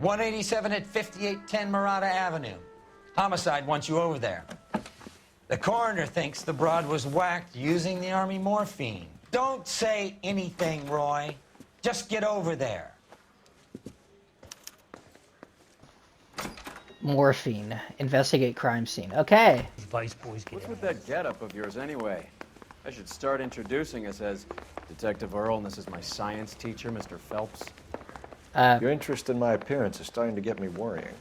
187 at 5810 Murata Avenue. Homicide wants you over there. The coroner thinks the broad was whacked using the Army morphine. Don't say anything, Roy. Just get over there. Morphine. Investigate crime scene. Okay. Vice boys get What's with that getup of yours anyway? I should start introducing us as Detective Earl, and this is my science teacher, Mr. Phelps. Your interest in my appearance is starting to get me worrying.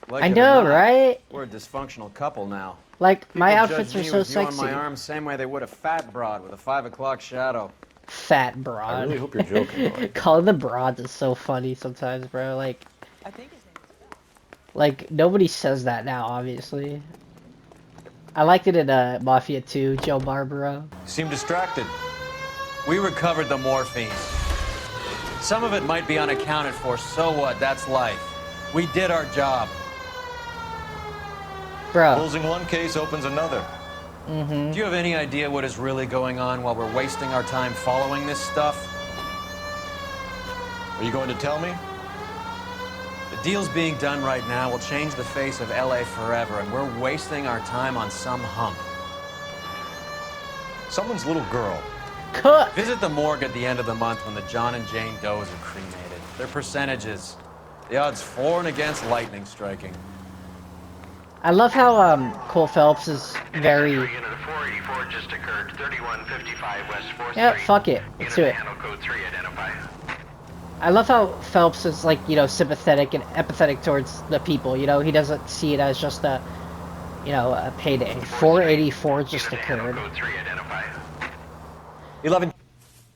Like I it or know, not, right? We're a dysfunctional couple now. Like, my People outfits judge are me so with you on sexy. my arm, same way they would a fat broad with a 5 o'clock shadow. Fat broad. I really hope you're joking, Roy. Calling the broads is so funny sometimes, bro. Like, I think his name is Phil. like nobody says that now, obviously. I liked it in Mafia 2, Joe Barbaro. You seem distracted. We recovered the morphine. Some of it might be unaccounted for, so what? That's life. We did our job. Bro. Closing one case opens another. Do you have any idea what is really going on while we're wasting our time following this stuff? Are you going to tell me? The deals being done right now will change the face of LA forever, and we're wasting our time on some hump. Someone's little girl. Cook! Visit the morgue at the end of the month when the John and Jane Does are cremated. Their percentages. The odds for and against lightning striking. I love how Cole Phelps is very. Unit of 484 just occurred, 3155 West 4th Yeah, Street. fuck it. Let's do it. Handle code 3 identify. I love how Phelps is like, you know, sympathetic and empathetic towards the people. You know, he doesn't see it as just a, you know, a payday. 484 just occurred. Code 3 identify. 11.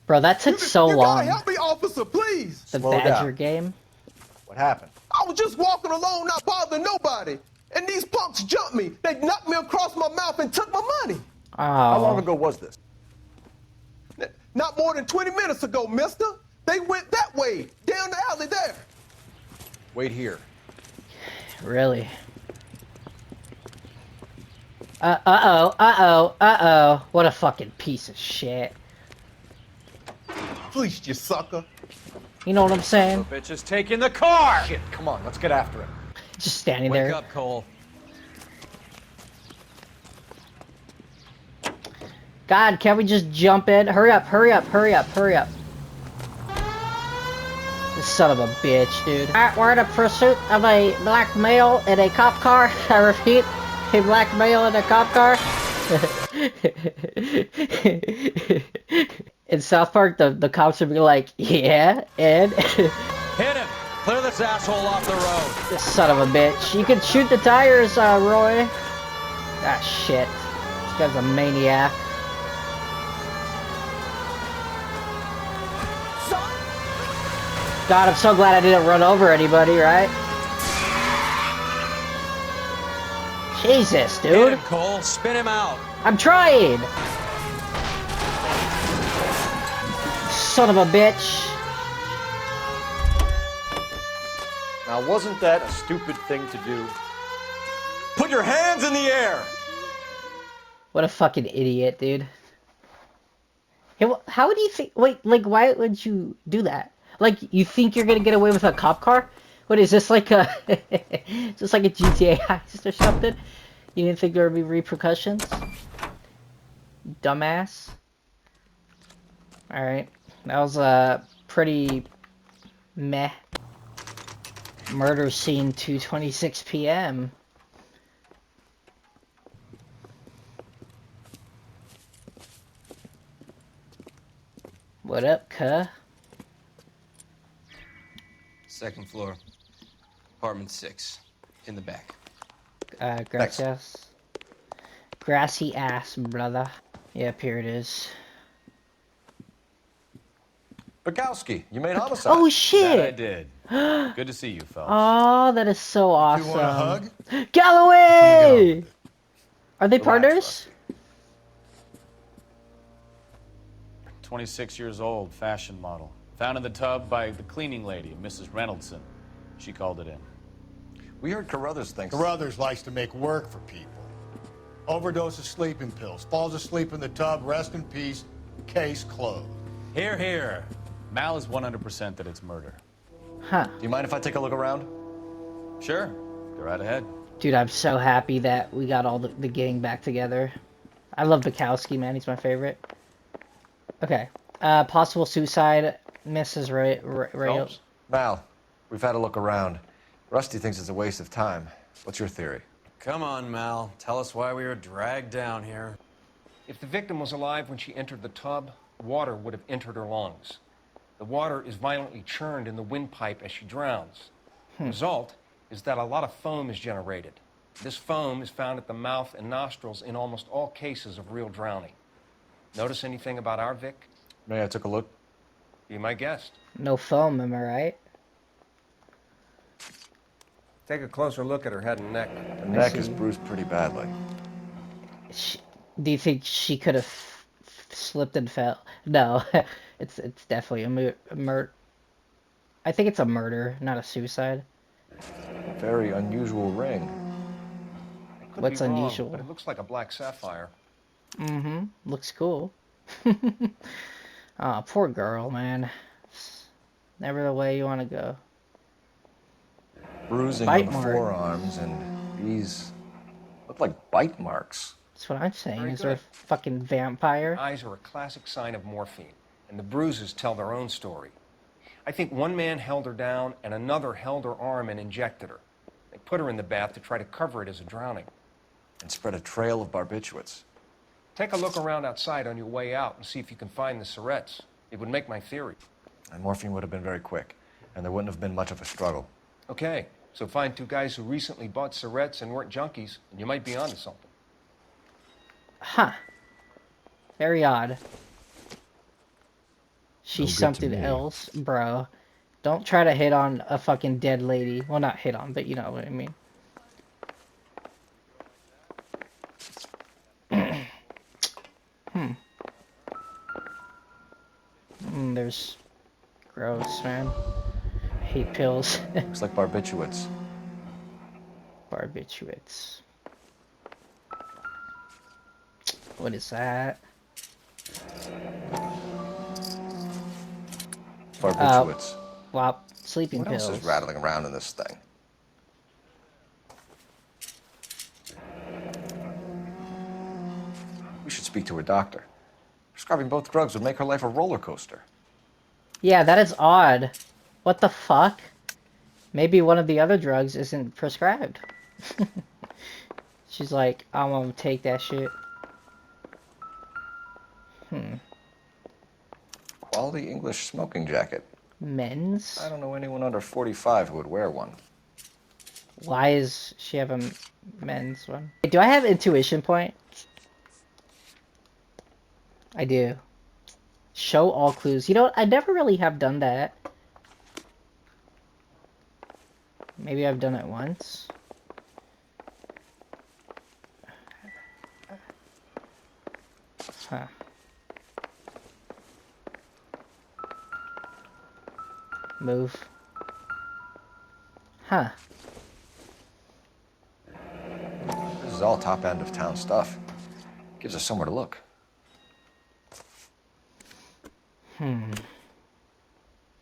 Bro, that took so You long. gotta help me, officer, please. The Slow Badger down. game. What happened? I was just walking along, not bothering nobody. And these punks jumped me. They knocked me across my mouth and took my money. How long Oh. ago was this? Not more than 20 minutes ago, mister. They went that way, down the alley there. Wait here. Really? Uh-oh. What a fucking piece of shit. Fleeced you, sucker. You know what I'm saying? The bitch is taking the car! Shit, come on, let's get after him. Just standing Wake there. up, Cole. God, can't we just jump in? Hurry up. This son of a bitch, dude. Alright, we're in a pursuit of a black male in a cop car. I repeat, a black male in a cop car. In South Park, the cops would be like, yeah, and... Hit him! Clear this asshole off the road. This son of a bitch. You can shoot the tires, Roy. Ah, shit. This guy's a maniac. God, I'm so glad I didn't run over anybody, right? Jesus, Hit dude. him, Cole. Spin him out. I'm trying. Son of a bitch. Now, wasn't that a stupid thing to do? Put your hands in the air! What a fucking idiot, dude. Hey, how would you think? Wait, like, why would you do that? Like, you think you're gonna get away with a cop car? What is this, like a... just like a GTA heist or something? You didn't think there would be repercussions? Dumbass. Alright. That was, pretty... meh. Murder scene, 2:26 p.m. What up, cuh? Second floor, apartment 6, in the back. Grassy ass. Grassy ass, brother. Yep, here it is. Bukowski, you made homicide. Oh, That I shit! did. Good to see you, Phelps. Oh, that is so awesome. You want a hug? Galloway! Are they Relax, partners? 26 years old, fashion model. Found in the tub by the cleaning lady, Mrs. Reynoldson. She called it in. We heard Carruthers thinks... Carruthers likes to make work for people. Overdose of sleeping pills, falls asleep in the tub, rest in peace, case closed. Here, here. Mal is 100% that it's murder. Huh. Do you mind if I take a look around? Sure. Go right ahead. Dude, I'm so happy that we got all the gang back together. I love Bukowski, man. He's my favorite. Okay. Possible suicide, Mrs. Rayo. Phelps? Mal, we've had a look around. Rusty thinks it's a waste of time. What's your theory? Come on, Mal. Tell us why we were dragged down here. If the victim was alive when she entered the tub, water would have entered her lungs. The water is violently churned in the windpipe as she drowns. The result is that a lot of foam is generated. This foam is found at the mouth and nostrils in almost all cases of real drowning. Notice anything about our Vic? May I took a look? Be my guest. No foam, am I right? Take a closer look at her head and neck. The neck is bruised pretty badly. Do you think she could have slipped and fell? No, it's definitely a murder. I think it's a murder, not a suicide. Very unusual ring. It could What's be wrong, unusual? but it looks like a black sapphire. Mm-hmm. Looks cool. Oh, poor girl, man. Never the way you want to go. Bruising Bite on the mark. forearms, and these look like bite marks. That's what I'm saying. Very Is there a good. fucking vampire? Eyes are a classic sign of morphine, and the bruises tell their own story. I think one man held her down and another held her arm and injected her. They put her in the bath to try to cover it as a drowning. And spread a trail of barbiturates. Take a look around outside on your way out and see if you can find the syrettes. It would make my theory. And morphine would have been very quick, and there wouldn't have been much of a struggle. Okay, so find two guys who recently bought syrettes and weren't junkies, and you might be onto something. Huh. Very odd. No She's good to something me. else, bro. Don't try to hit on a fucking dead lady. Well, not hit on, but you know what I mean. There's gross, man. I hate pills. Looks like barbiturates. Barbiturates. What is that? Barbiturates. Wow, sleeping What pills. else is rattling around in this thing? We should speak to her doctor. Prescribing both drugs would make her life a roller coaster. Yeah, that is odd. What the fuck? Maybe one of the other drugs isn't prescribed. She's like, I'm gonna take that shit. Quality English smoking jacket. Men's? I don't know anyone under 45 who would wear one. Why is she have a men's one? Do I have intuition point? I do. Show all clues. You know, I never really have done that. Maybe I've done it once. Huh. Move. Huh. This is all top end of town stuff. Gives us somewhere to look.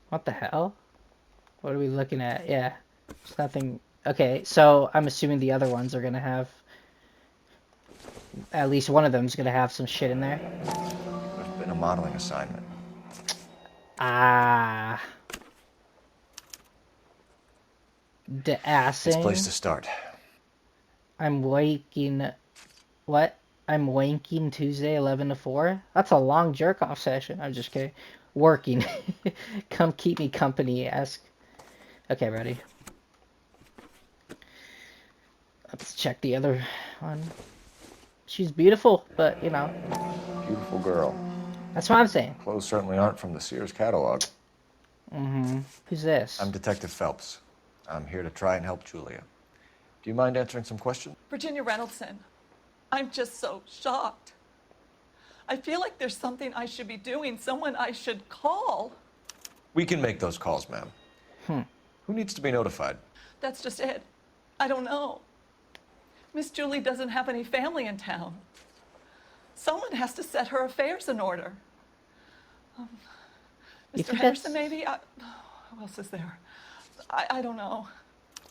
What the hell? What are we looking at? Yeah. There's nothing. Okay, so I'm assuming the other ones are gonna have. At least one of them's gonna have some shit in there. There's been a modeling assignment. Ah. The assing. It's place to start. I'm waking. What? I'm wanking Tuesday 11 to 4? That's a long jerk off session. I'm just kidding. Working. Come keep me company. Ask. Okay, ready. Let's check the other one. She's beautiful, but you know. Beautiful girl. That's what I'm saying. Clothes certainly aren't from the Sears catalog. Who's this? I'm Detective Phelps. I'm here to try and help Julia. Do you mind answering some questions? Virginia Reynoldson, I'm just so shocked. I feel like there's something I should be doing, someone I should call. We can make those calls, ma'am. Who needs to be notified? That's just it. I don't know. Miss Julie doesn't have any family in town. Someone has to set her affairs in You Mr. think Henderson, that's- maybe? Who else is there? I don't know.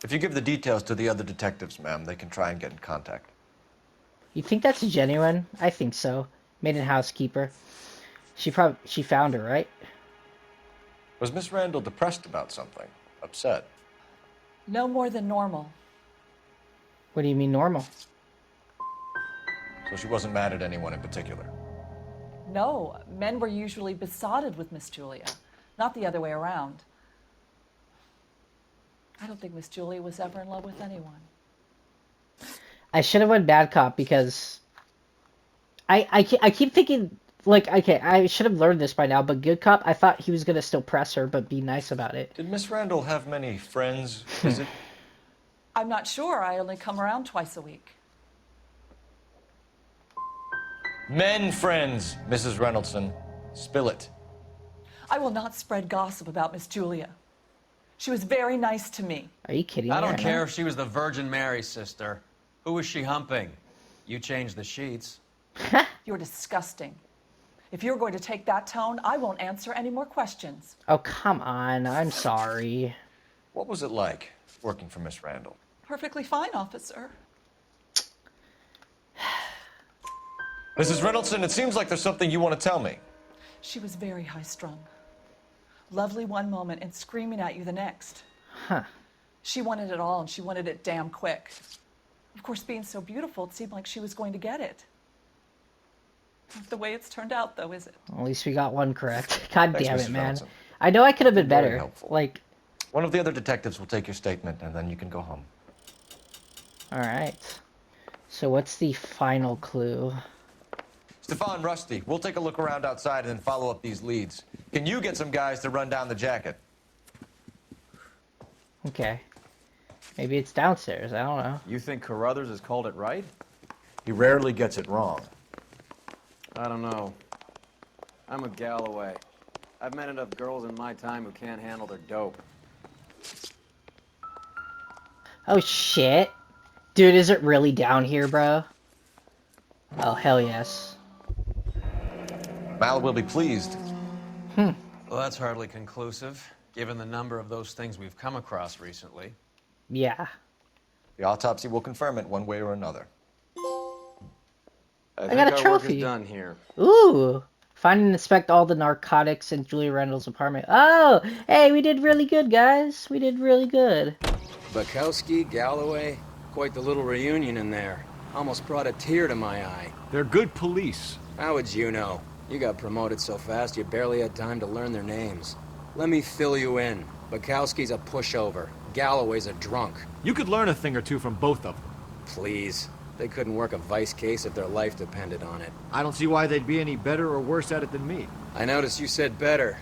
If you give the details to the other detectives, ma'am, they can try and get in contact. You think that's genuine? I think so. Maiden housekeeper. She found her, right? Was Miss Randall depressed about something? Upset? No more than normal. What do you mean normal? So she wasn't mad at anyone in particular? No, men were usually besotted with Miss Julia, not the other way around. I don't think Miss Julia was ever in love with anyone. I should have went bad cop because I keep thinking, like, okay, I should have learned this by now, but good cop, I thought he was going to still press her, but be nice about it. Did Miss Randall have many friends visit? I'm not sure. I only come around twice a week. Men friends, Mrs. Reynoldson. Spill it. I will not spread gossip about Miss Julia. She was very nice to me. Are you kidding me? I don't right care now? if she was the Virgin Mary, sister. Who was she humping? You changed the sheets. You're disgusting. If you're going to take that tone, I won't answer any more questions. Oh, come on. I'm sorry. What was it like working for Miss Randall? Perfectly fine, officer. Mrs. Reynoldson, it seems like there's something you want to tell me. She was very high-strung. Lovely one moment and screaming at you the next. Huh. She wanted it all, and she wanted it damn quick. Of course, being so beautiful, it seemed like she was going to get it. Not the way it's turned out, though, is it? At least we got one correct. God Thanks, damn it, Mrs. man. Reynoldson. I know I could have been Very better. helpful. Like, One of the other detectives will take your statement, and then you can go home. alright. So what's the final clue? Stefan, Rusty, we'll take a look around outside and then follow up these leads. Can you get some guys to run down the jacket? Okay. Maybe it's downstairs. I don't know. You think Carruthers has called it right? He rarely gets it wrong. I don't know. I'm a Galloway. I've met enough girls in my time who can't handle their dope. Oh, shit. Dude, is it really down here, bro? Oh, hell yes. Mal will be pleased. Well, that's hardly conclusive, given the number of those things we've come across recently. Yeah. The autopsy will confirm it one way or another. I got think a our work trophy. is done here. Ooh. Find and inspect all the narcotics in Julia Randall's apartment. Oh, hey, we did really good, guys. We did really good. Bukowski, Galloway, quite the little reunion in there. Almost brought a tear to my eye. They're good police. How would you know? You got promoted so fast you barely had time to learn their names. Let me fill you in. Bukowski's a pushover. Galloway's a drunk. You could learn a thing or two from both of them. Please. They couldn't work a vice case if their life depended on it. I don't see why they'd be any better or worse at it than me. I noticed you said better.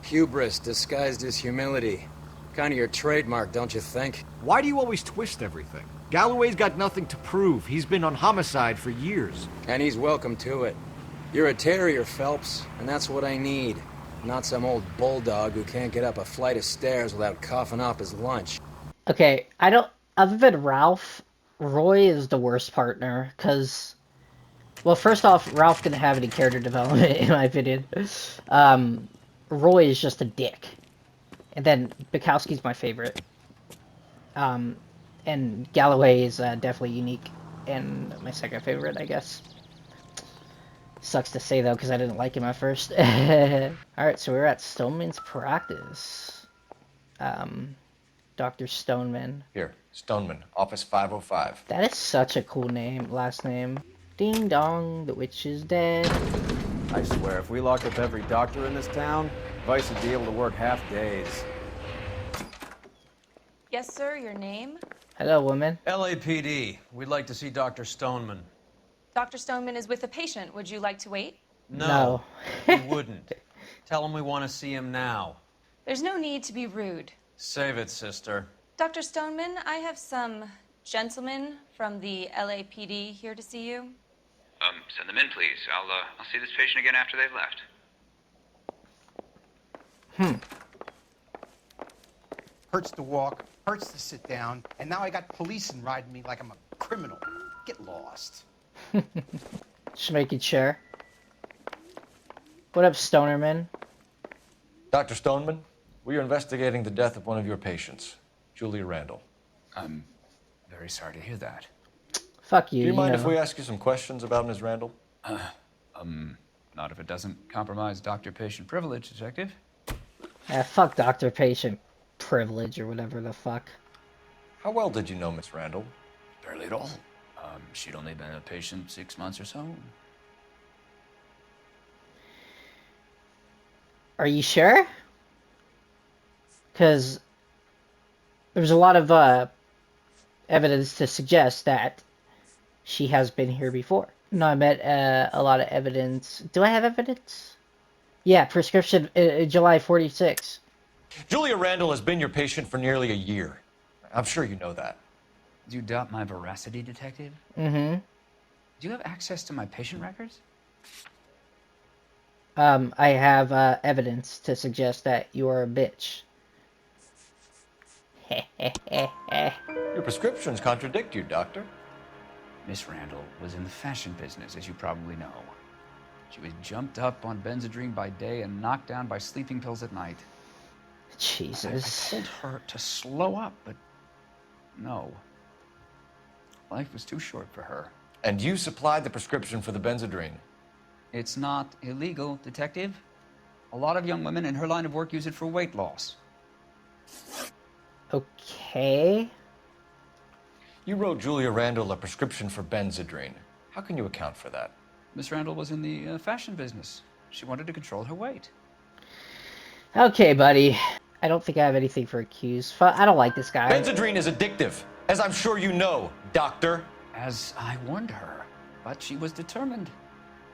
Hubris disguised as humility. Kind of your trademark, don't you think? Why do you always twist everything? Galloway's got nothing to prove. He's been on homicide for years. And he's welcome to it. You're a terrier, Phelps, and that's what I need. Not some old bulldog who can't get up a flight of stairs without coughing off his lunch. Okay, I don't... Other than Ralph, Roy is the worst partner, because... Well, first off, Ralph didn't have any character development, in my opinion. Roy is just a dick. And then Bukowski's my favorite. And Galloway is definitely unique and my second favorite, I guess. Sucks to say, though, because I didn't like him at first. Alright, so we're at Stoneman's practice. Dr. Stoneman. Here, Stoneman, Office 505. That is such a cool name, last name. Ding dong, the witch is dead. I swear, if we locked up every doctor in this town, Vice would be able to work half days. Yes, sir, your name? Hello, woman. LAPD. We'd like to see Dr. Stoneman. Dr. Stoneman is with a patient. Would you like to wait? No. He wouldn't. Tell him we want to see him now. There's no need to be rude. Save it, sister. Dr. Stoneman, I have some gentlemen from the LAPD here to see you. Send them in, please. I'll see this patient again after they've left. Hurts to walk, hurts to sit down, and now I got policing riding me like I'm a criminal. Get lost. Just making sure. What up, Stonerman? Dr. Stoneman, We are investigating the death of one of your patients, Julia Randall. I'm very sorry to hear that. Fuck you. Do you mind if know. we ask you some questions about Ms. Randall? Not if it doesn't compromise doctor-patient privilege, Detective. Fuck doctor-patient privilege or whatever the fuck. How well did you know Ms. Randall? Barely at all. She'd only been a patient 6 months or so. Are you sure? Because there's a lot of evidence to suggest that she has been here before. No, I meant a lot of evidence. Do I have evidence? Yeah, prescription July 46. Julia Randall has been your patient for nearly a year. I'm sure you know that. Do you doubt my veracity, Detective? Mm-hmm. Do you have access to my patient records? I have evidence to suggest that you are a bitch. Your prescriptions contradict you, Doctor. Miss Randall was in the fashion business, as you probably know. She was jumped up on Benzedrine by day and knocked down by sleeping pills at night. Jesus. I told her to slow up, but no. Life was too short for her. And you supplied the prescription for the Benzedrine. It's not illegal, Detective. A lot of young women in her line of work use it for weight loss. Okay. You wrote Julia Randall a prescription for Benzedrine. How can you account for that? Miss Randall was in the fashion business. She wanted to control her weight. Okay, buddy. I don't think I have anything for accused. I don't like this guy. Benzedrine is addictive, as I'm sure you know, Doctor. As I warned her, but she was determined.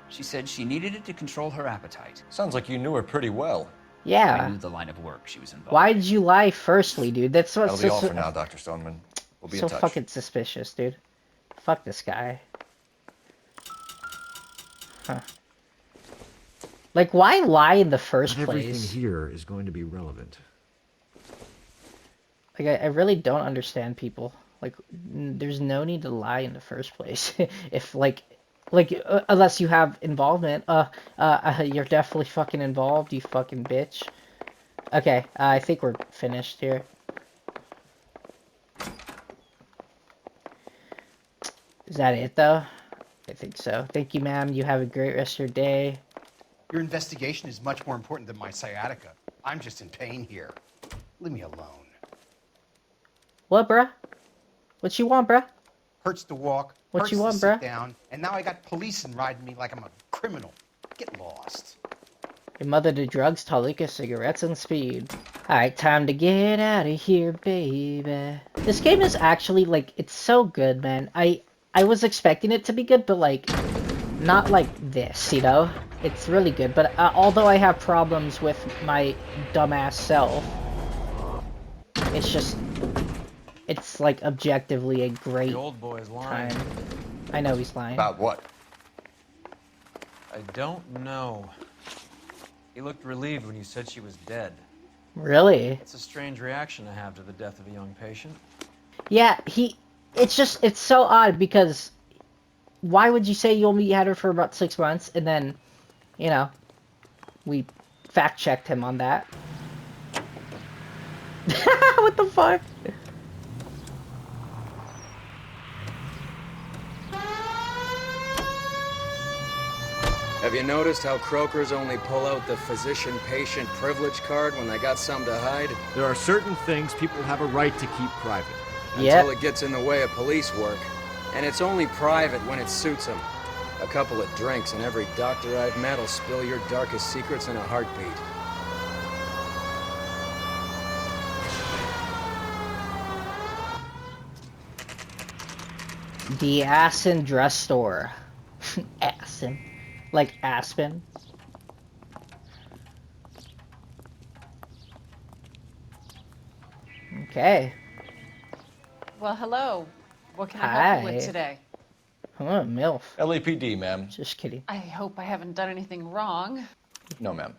She said she needed it to control her appetite. Sounds like you knew her pretty well. Yeah. I knew the line of work she was involved. Why did you lie firstly, dude? That's what's That'll be all for now, Dr. Stoneman. We'll be so in touch. fucking suspicious, dude. Fuck this guy. Huh. Like, why lie in the first Not everything place? here is going to be relevant. Like, I really don't understand people. Like, there's no need to lie in the first place. If, unless you have involvement. You're definitely fucking involved, you fucking bitch. Okay, I think we're finished here. Is that it, though? I think so. Thank you, ma'am. You have a great rest of your day. Your investigation is much more important than my sciatica. I'm just in pain here. Leave me alone. What, bruh? What you want, bruh? Hurts to walk. What hurts you want, to sit bruh? down, and now I got policemen riding me like I'm a criminal. Get lost. Your mother to drugs, Tolika, cigarettes, and speed. Alright, time to get out of here, baby. This game is actually, like, it's so good, man. I was expecting it to be good, but, like, not like this, you know? It's really good, but although I have problems with my dumbass self, it's just, it's, like, objectively a great The old boy's lying. time. I know he's lying. About what? I don't know. He looked relieved when you said she was dead. Really? It's a strange reaction to have to the death of a young patient. Yeah, it's so odd because why would you say you only had her for about 6 months and then, you know, we fact-checked him on that. What the fuck? Have you noticed how croakers only pull out the physician-patient privilege card when they got something to hide? There are certain things people have a right to keep private. Until it gets in the way of police work. And it's only private when it suits them. A couple of drinks and every doctor I've met will spill your darkest secrets in a heartbeat. The Aspen Dress Store. Aspen. Like Aspen. Okay. Well, hello. What can I help you with Hi. today? Oh, MILF. LAPD, ma'am. Just kidding. I hope I haven't done anything wrong. No, ma'am.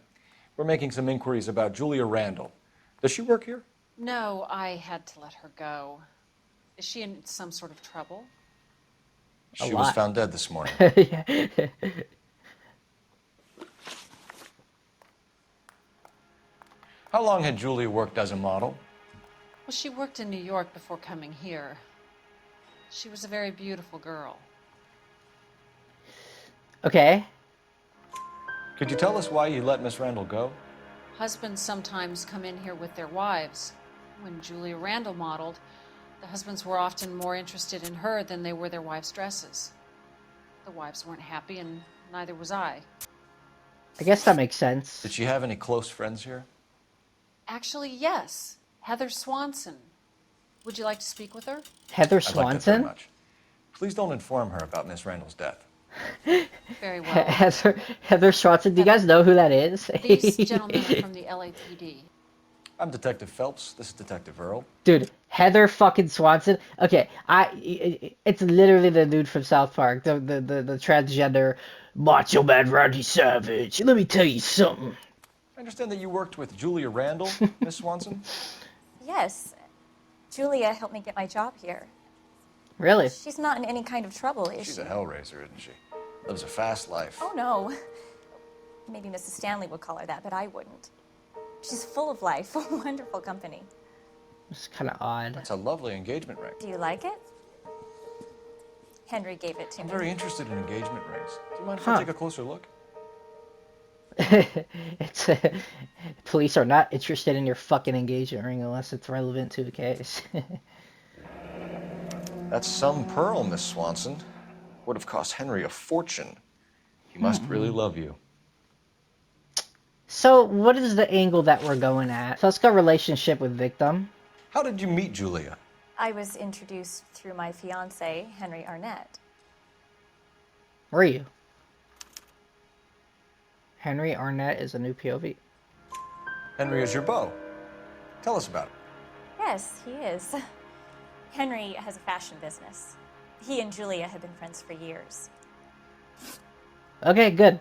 We're making some inquiries about Julia Randall. Does she work here? No, I had to let her go. Is she in some sort of trouble? She was found dead this morning. How long had Julia worked as a model? Well, she worked in New York before coming here. She was a very beautiful girl. Okay. Could you tell us why you let Miss Randall go? Husbands sometimes come in here with their wives. When Julia Randall modeled, the husbands were often more interested in her than they were their wives' dresses. The wives weren't happy, and neither was I. I guess that makes sense. Did she have any close friends here? Actually, yes. Heather Swanson. Would you like to speak with her? Heather I'd like that very Swanson? much. Please don't inform her about Miss Randall's death. Very well. Heather Swanson. Do you guys know who that is? These gentlemen are from the LAPD. I'm Detective Phelps. This is Detective Earl. Dude, Heather fucking Swanson. Okay, it's literally the dude from South Park, the transgender macho man Randy Savage. Let me tell you something. I understand that you worked with Julia Randall, Miss Swanson. Yes. Julia helped me get my job here. Really? She's not in any kind of trouble, is She's she? a hellraiser, isn't she? Lives a fast life. Oh, no. Maybe Mrs. Stanley would call her that, but I wouldn't. She's full of life, wonderful company. It's kind of odd. That's a lovely engagement ring. Do you like it? Henry gave it to I'm me. very interested in engagement rings. Do you mind if I take a closer look? It's police are not interested in your fucking engagement ring unless it's relevant to the case. That's some pearl, Miss Swanson. Would have cost Henry a fortune. He must really love you. So, what is the angle that we're going at? So let's go relationship with victim. How did you meet Julia? I was introduced through my fiance, Henry Arnett. Where are you? Henry Arnett is a new POV. Henry is your beau. Tell us about it. Yes, he is. Henry has a fashion business. He and Julia have been friends for years. Okay, good.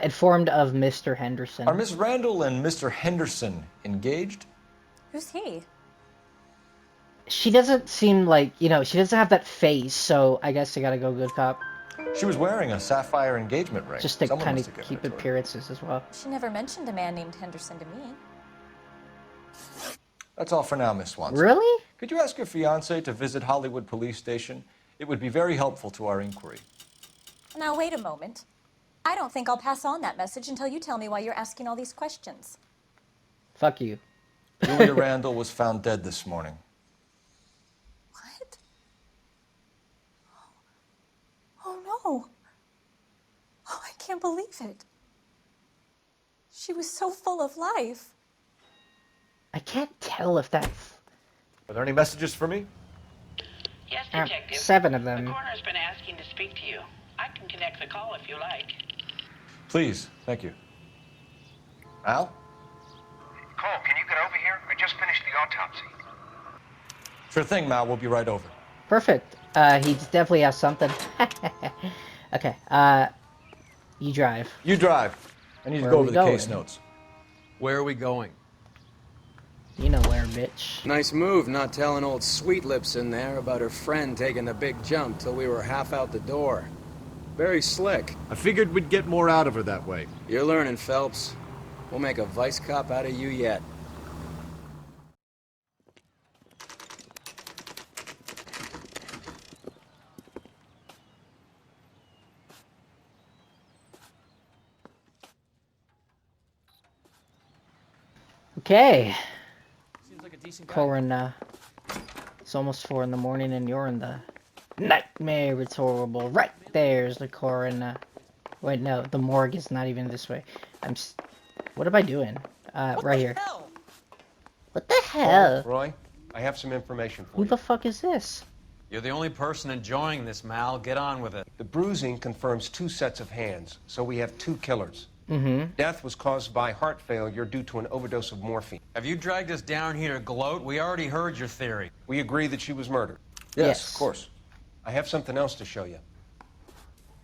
Informed of Mr. Henderson. Are Miss Randall and Mr. Henderson engaged? Who's he? She doesn't seem like, she doesn't have that face, so I guess I gotta go good cop. She was wearing a sapphire engagement ring. Just to Someone kind must of have given keep it to her. appearances as well. She never mentioned a man named Henderson to me. That's all for now, Miss Swanson. Really? Could you ask your fiancé to visit Hollywood Police Station? It would be very helpful to our inquiry. Now, wait a moment. I don't think I'll pass on that message until you tell me why you're asking all these questions. Fuck you. Julia Randall was found dead this morning. What? Oh, no. Oh, I can't believe it. She was so full of life. I can't tell if that's... Are there any messages for me? Yes, Detective. 7 of them. The coroner's been asking to speak to you. I can connect the call if you like. Please, thank you. Al? Cole, can you get over here? I just finished the autopsy. Sure thing, Mal. We'll be right over. Perfect. He definitely has something. Okay, you drive. You drive. I need to Where go are over we the case going? notes. Where are we going? You know where, bitch. Nice move not telling old Sweet Lips in there about her friend taking the big jump till we were half out the door. Very slick. I figured we'd get more out of her that way. You're learning, Phelps. We'll make a vice cop out of you yet. Okay. Seems like a decent guy. Corin, it's almost 4 in the morning and you're in the nightmare. It's horrible. Right there's the Corin. Wait, no, the morgue is not even this way. What am I doing? Right here. What the hell? Roy, I have some information for Who you. the fuck is this? You're the only person enjoying this, Mal. Get on with it. The bruising confirms 2 sets of hands, so we have 2 killers. Mm-hmm. Death was caused by heart failure due to an overdose of morphine. Have you dragged us down here to gloat? We already heard your theory. We agree that she was murdered. Yes. Of course. I have something else to show you.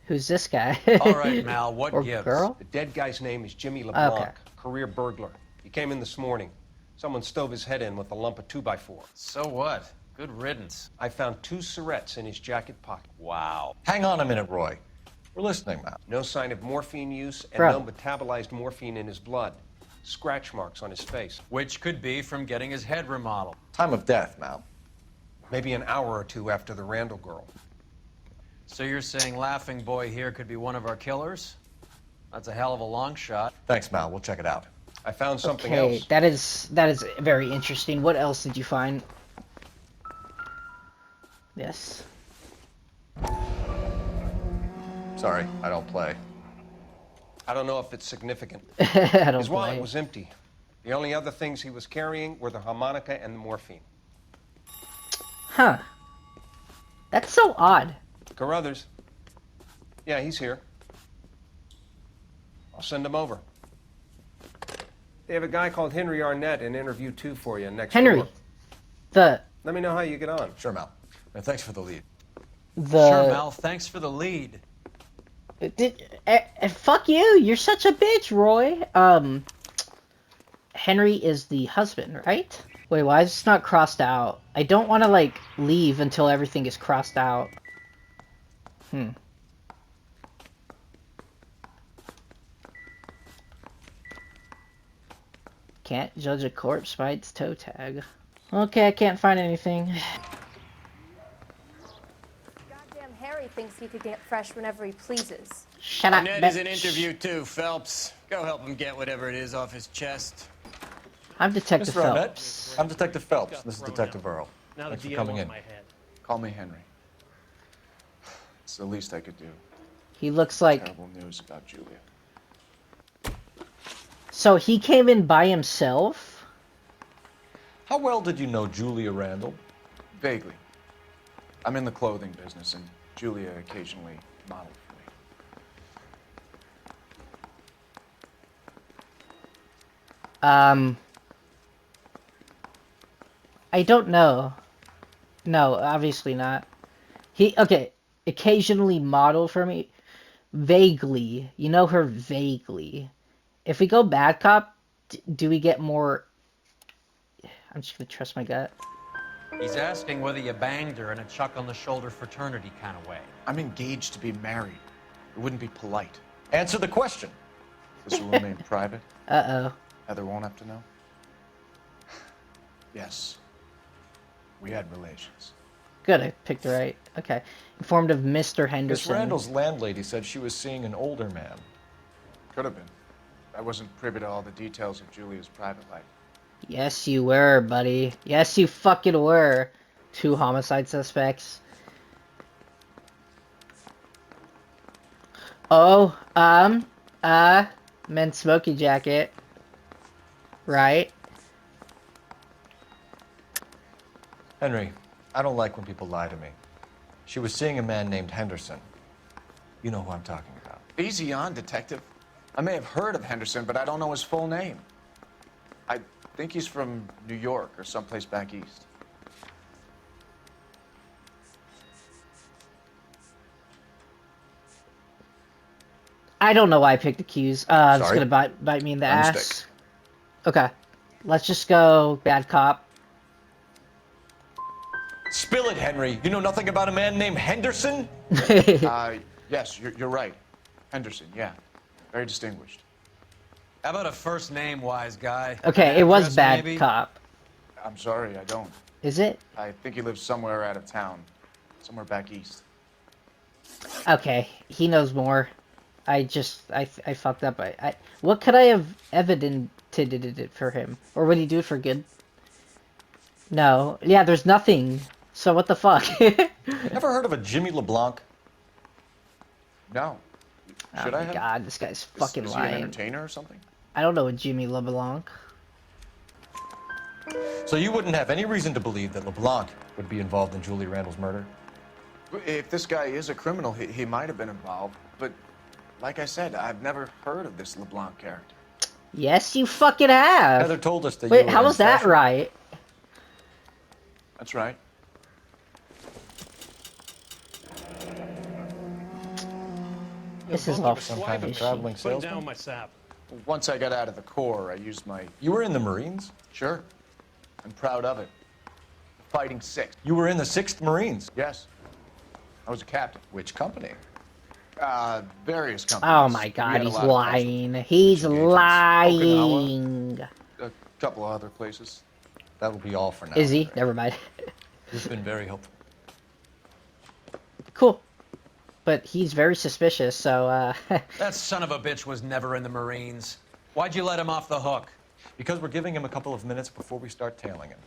Who's this guy? All right, Mal, what or gives? girl? The dead guy's name is Jimmy LeBlanc, Okay. career burglar. He came in this morning. Someone stove his head in with a lump of 2x4. So what? Good riddance. I found 2 syrettes in his jacket pocket. Wow. Hang on a minute, Roy. We're listening, Mal. No sign of morphine use and Bro. no metabolized morphine in his blood. scratch marks on his face. Which could be from getting his head remodeled. Time of death, Mal. Maybe an hour or two after the Randall girl. So you're saying Laughing Boy here could be one of our killers? That's a hell of a long shot. Thanks, Mal. We'll check it out. I found something Okay, else. that is very interesting. What else did you find? Yes. Sorry, I don't play. I don't know if it's significant. I don't His wallet play. was empty. The only other things he was carrying were the harmonica and the morphine. Huh. That's so odd. Carruthers. Yeah, he's here. I'll send him over. They have a guy called Henry Arnett in interview 2 for you next Henry. door. The Let me know how you get on. Sure, Mal. And thanks for the lead. Sure, Mel. Thanks for the lead. Fuck you. You're such a bitch, Roy. Henry is the husband, right? Wait, why is this not crossed out? I don't want to, like, leave until everything is crossed out. Can't judge a corpse by its toe tag. Okay, I can't find anything. Goddamn Harry thinks he could get fresh whenever he pleases. Shut up, Ned is in bitch. interview too, Phelps. Go help him get whatever it is off his chest. I'm Detective Mr. Arnett, Phelps. I'm Detective Phelps. This is Detective Earl. Now the Thanks for DM coming on in. my head. Call me Henry. It's the least I could do. He looks like... Terrible news about Julia. So he came in by himself? How well did you know Julia Randall? Vaguely. I'm in the clothing business, and Julia occasionally modeled for me. I don't know. No, obviously not. Okay, occasionally model for me. Vaguely. You know her vaguely. If we go bad cop, do we get more... I'm just gonna trust my gut. He's asking whether you banged her in a chuck-on-the-shoulder fraternity kind of way. I'm engaged to be married. It wouldn't be polite. Answer the question. This will remain private. Uh-oh. Heather won't have to know. Yes. We had relations. Good, I picked the right. Okay. Informed of Mr. Miss Henderson. Randall's landlady said she was seeing an older man. Could have been. I wasn't privy to all the details of Julia's private life. Yes, you were, buddy. Yes, you fucking were. 2 homicide suspects. Oh, men's smoky jacket. Right? Henry, I don't like when people lie to me. She was seeing a man named Henderson. You know who I'm talking about. Easy on, Detective. I may have heard of Henderson, but I don't know his full name. I think he's from New York or someplace back east. I don't know why I picked accused. It's Sorry? gonna bite me in the My ass. mistake. Okay. Let's just go bad cop. Spill it, Henry. You know nothing about a man named Henderson? Yes, you're right. Henderson, yeah. Very distinguished. How about a first name, wise guy? Okay, An it was address, bad maybe? cop. I'm sorry, I don't. Is it? I think he lives somewhere out of town. Somewhere back east. Okay, he knows more. I fucked up. What could I have evidenced it for him? Or would he do it for good? No. Yeah, there's nothing. So what the fuck? Ever heard of a Jimmy LeBlanc? No. Should Oh I my have? god, this guy's fucking is he an lying. entertainer or something? I don't know a Jimmy LeBlanc. So you wouldn't have any reason to believe that LeBlanc would be involved in Julie Randall's murder? If this guy is a criminal, he might have been involved. But like I said, I've never heard of this LeBlanc character. Yes, you fucking have. Heather told us that Wait, you were how in was that fashion. right? That's right. This is all Some kind of fishy. traveling Put it down salesman? with my sap. Once I got out of the Corps, I used my... You were in the Marines? Sure. I'm proud of it. Fighting Sixth. You were in the 6th Marines? Yes. I was a captain. Which company? Various companies. Oh my We god, had a he's lot of touch with lying. He's lying. a couple of other places. That will be all for now. Is he? Never mind. You've been very helpful. Cool. But he's very suspicious, so, That son of a bitch was never in the Marines. Why'd you let him off the hook? Because we're giving him a couple of minutes before we start tailing him.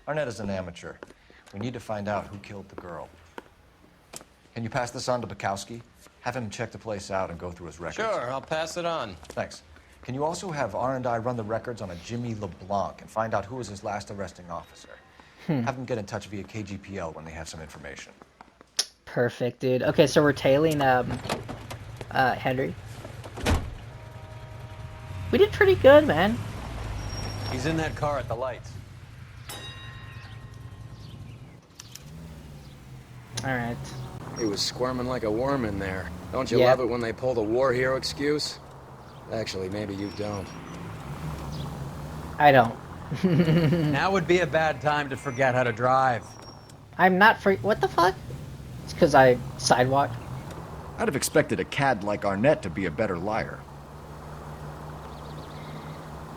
Arnett is an amateur. We need to find out who killed the girl. Can you pass this on to Bukowski? Have him check the place out and go through his records. Sure, I'll pass it on. Thanks. Can you also have R&I run the records on a Jimmy LeBlanc and find out who was his last arresting officer? Have him get in touch via KGPL when they have some information. perfect, dude. Okay, so we're tailing, Henry. We did pretty good, man. He's in that car at the lights. Alright. He was squirming like a worm in there. Don't you Yeah. love it when they pull the war hero excuse? Actually, maybe you don't. I don't. Now would be a bad time to forget how to drive. I'm not free. What the fuck? It's because I sidewalked. I'd have expected a cad like Arnett to be a better liar.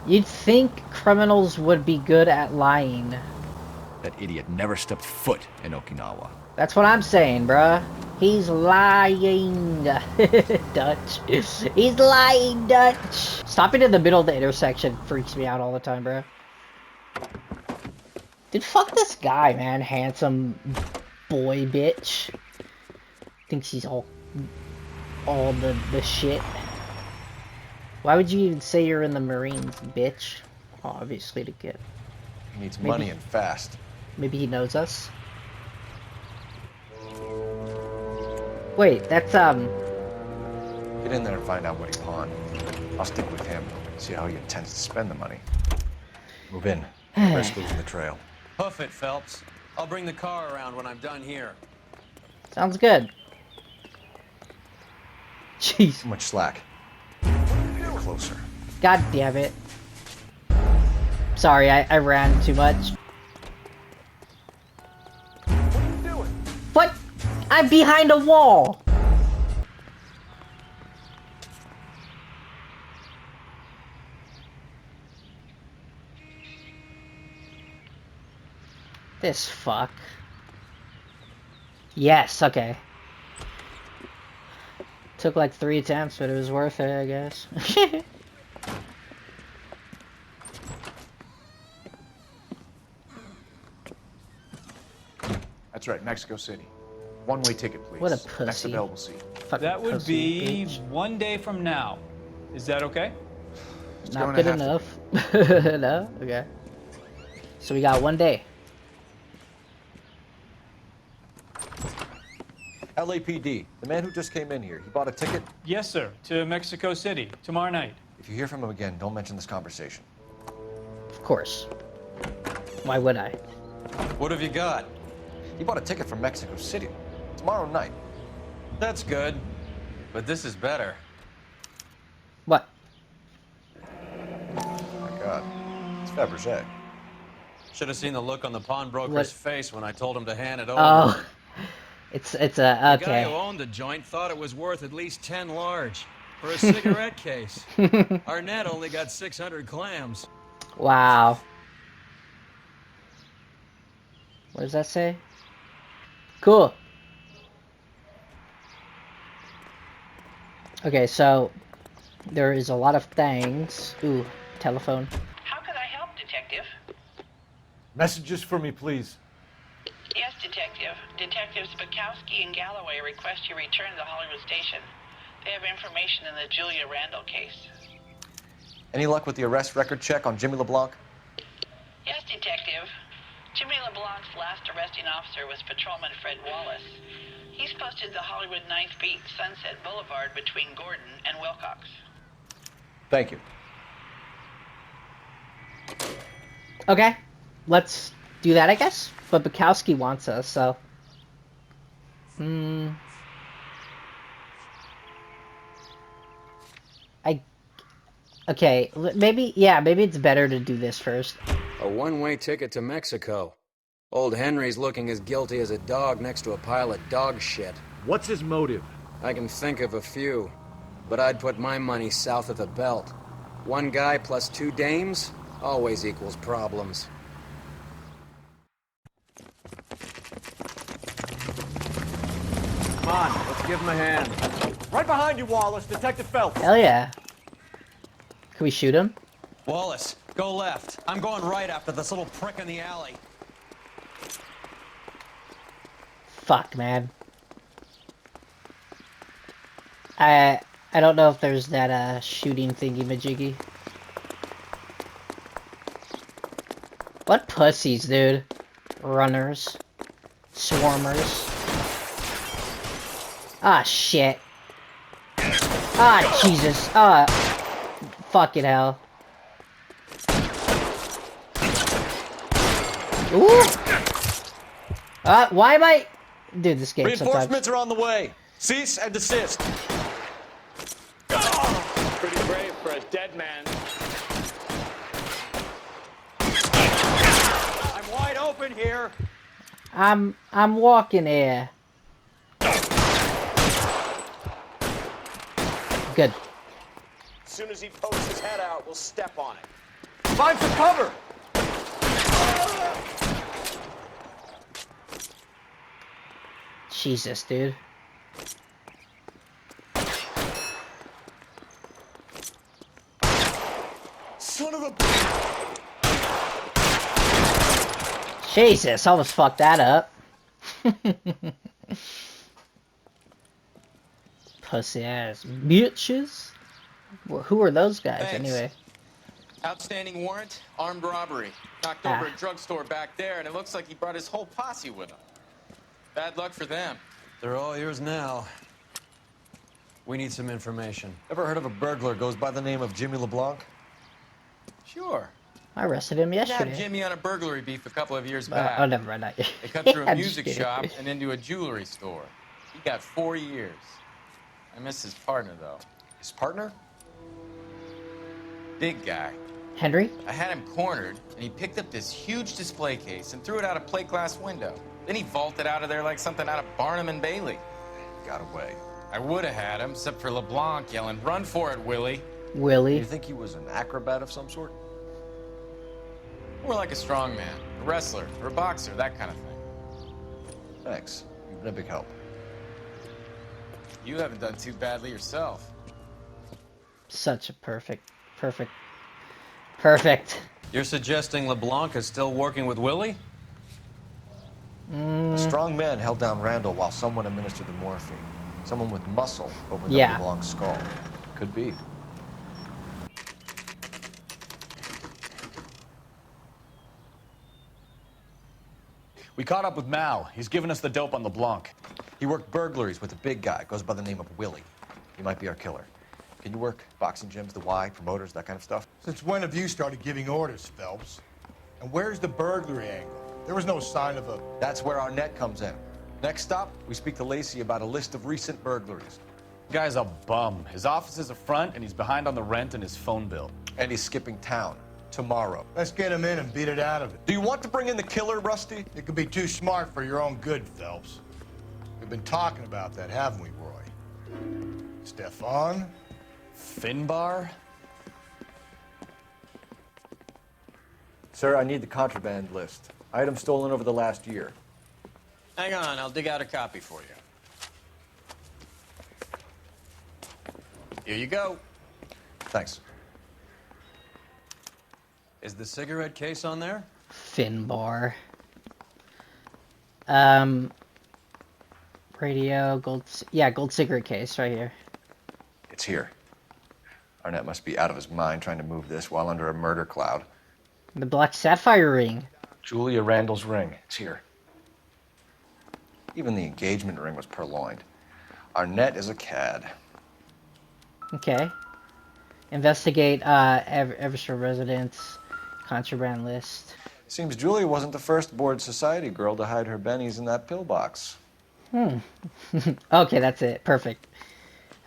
You'd think criminals would be good at lying. That idiot never stepped foot in Okinawa. That's what I'm saying, bruh. He's lying. Dutch. He's lying, Dutch. Stopping in the middle of the intersection freaks me out all the time, bruh. Dude, fuck this guy, man. Handsome boy bitch. Thinks he's all the shit. Why would you even say you're in the Marines, bitch? Obviously to get... He needs money and fast. Maybe he knows us? Wait, that's, Get in there and find out what he pawned. I'll stick with him, see how he intends to spend the money. Move in. Rest losing the trail. Hoof it, Phelps. I'll bring the car around when I'm done here. Sounds good. Jeez. Too much slack. Get closer. God damn it. Sorry, I ran too much. What? I'm behind a wall! This fuck. Yes, okay. Took like 3 attempts, but it was worth it, I guess. That's right, Mexico City. One-way ticket, please. What a Next pussy. available seat. Fucking That would pussy be bitch. 1 day from now. Is that okay? Not good enough. No? Okay. So we got 1 day. LAPD, the man who just came in here, he bought a ticket? Yes, sir. To Mexico City tomorrow night. If you hear from him again, don't mention this conversation. Of course. Why would I? What have you got? He bought a ticket from Mexico City. Tomorrow night. That's good. But this is better. What? Oh my god. It's Fabergé. Should have seen the look on the pawnbroker's What? face when I told him to hand it over. Oh. It's a, The guy who okay. owned the joint thought it was worth at least 10 large for a cigarette case. Arnett only got 600 clams. Wow. What does that say? Cool. Okay, so there is a lot of things. Ooh, telephone. How can I help, Detective? Messages for me, please. Yes, Detective. Detectives Bukowski and Galloway request you return to the Hollywood station. They have information in the Julia Randall case. Any luck with the arrest record check on Jimmy LeBlanc? Yes, Detective. Jimmy LeBlanc's last arresting officer was Patrolman Fred Wallace. He's posted the Hollywood 9th Beat Sunset Boulevard between Gordon and Wilcox. Thank you. Okay, let's do that, I guess. But Bukowski wants us, so. Okay, maybe, yeah, maybe it's better to do this first. A one-way ticket to Mexico. Old Henry's looking as guilty as a dog next to a pile of dog shit. What's his motive? I can think of a few, but I'd put my money south of the belt. One guy plus 2 dames always equals problems. Come on, let's give him a hand. Right behind you, Wallace. Detective Phelps. Hell yeah. Can we shoot him? Wallace, go left. I'm going right after this little prick in the alley. Fuck, man. I don't know if there's that shooting thingy-majiggy. What pussies, dude. Runners. Swarmers. Ah, shit. Ah, Jesus. Ah, fucking hell. Ooh! Why am I... Dude, this game Reinforcements sometimes... are on the way. Cease and desist. Pretty brave for a dead man. I'm wide open here. I'm walking here. Good. As soon as he pokes his head out, we'll step on it. Find some cover. Jesus, dude. Son of a... Jesus, almost fucked that up. Pussy ass bitches. Who are those guys, Thanks. anyway? Outstanding warrant, armed robbery. Knocked over a drugstore back there, and it looks like he brought his whole posse with him. Bad luck for them. They're all yours now. We need some information. Ever heard of a burglar goes by the name of Jimmy LeBlanc? Sure. I arrested him yesterday. Nabbed Jimmy on a burglary beef a couple of years back. Oh, never mind. They cut through a I'm music just shop kidding. and into a jewelry store. He got 4 years. I miss his partner, though. His partner? Big guy. Henry? I had him cornered, and he picked up this huge display case and threw it out a plate glass window. Then he vaulted out of there like something out of Barnum and Bailey. Got away. I would have had him, except for LeBlanc yelling, "Run for it, Willie." Willie? You think he was an acrobat of some sort? More like a strongman, a wrestler, or a boxer, that kind of thing. Thanks. You've been a big help. You haven't done too badly yourself. Such a perfect. You're suggesting LeBlanc is still working with Willie? A strong man held down Randall while someone administered the morphine. Someone with muscle opened Yeah. up LeBlanc's skull. Could be. We caught up with Mao. He's given us the dope on LeBlanc. He worked burglaries with a big guy. Goes by the name of Willie. He might be our killer. Can you work boxing gyms, the Y, promoters, that kind of stuff? Since when have you started giving orders, Phelps? And where's the burglary angle? There was no sign of a... That's where our net comes in. Next stop, we speak to Lacey about a list of recent burglaries. Guy's a bum. His office is a front, and he's behind on the rent and his phone bill. And he's skipping town tomorrow. Let's get him in and beat it out of it. Do you want to bring in the killer, Rusty? It could be too smart for your own good, Phelps. We've been talking about that, haven't we, Roy? Stefan? Finbar? Sir, I need the contraband list. Items stolen over the last year. Hang on, I'll dig out a copy for you. Here you go. Thanks. Is the cigarette case on there? Finbar. Radio, gold cigarette case right here. It's here. Arnett must be out of his mind trying to move this while under a murder cloud. The black sapphire ring. Julia Randall's ring. It's here. Even the engagement ring was purloined. Arnett is a cad. Okay. Investigate Evershire residence, contraband list. Seems Julia wasn't the first bored society girl to hide her bennies in that pillbox. Okay, that's it. Perfect.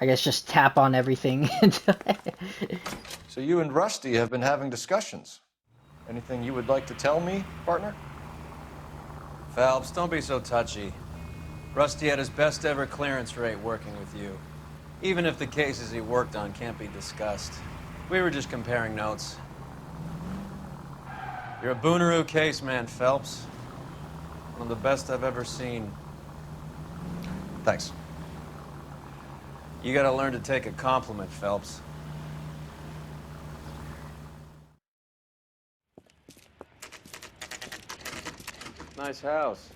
I guess just tap on everything. So you and Rusty have been having discussions. Anything you would like to tell me, partner? Phelps, don't be so touchy. Rusty had his best ever clearance rate working with you. Even if the cases he worked on can't be discussed. We were just comparing notes. You're a Booneroo case man, Phelps. One of the best I've ever seen. Thanks. You gotta learn to take a compliment, Phelps. Nice house.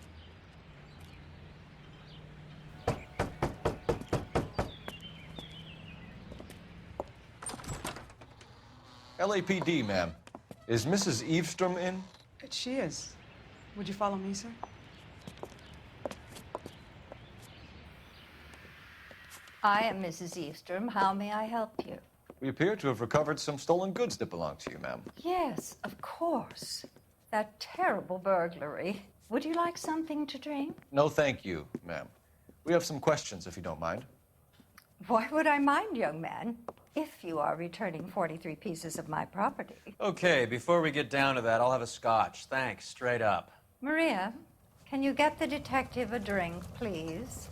LAPD, ma'am. Is Mrs. Eavestrom in? She is. Would you follow me, sir? I am Mrs. Eavestrom. How may I help you? We appear to have recovered some stolen goods that belong to you, ma'am. Yes, of course. That terrible burglary. Would you like something to drink? No, thank you, ma'am. We have some questions, if you don't mind. Why would I mind, young man, if you are returning 43 pieces of my property? Okay, before we get down to that, I'll have a scotch. Thanks, straight up. Maria, can you get the detective a drink, please?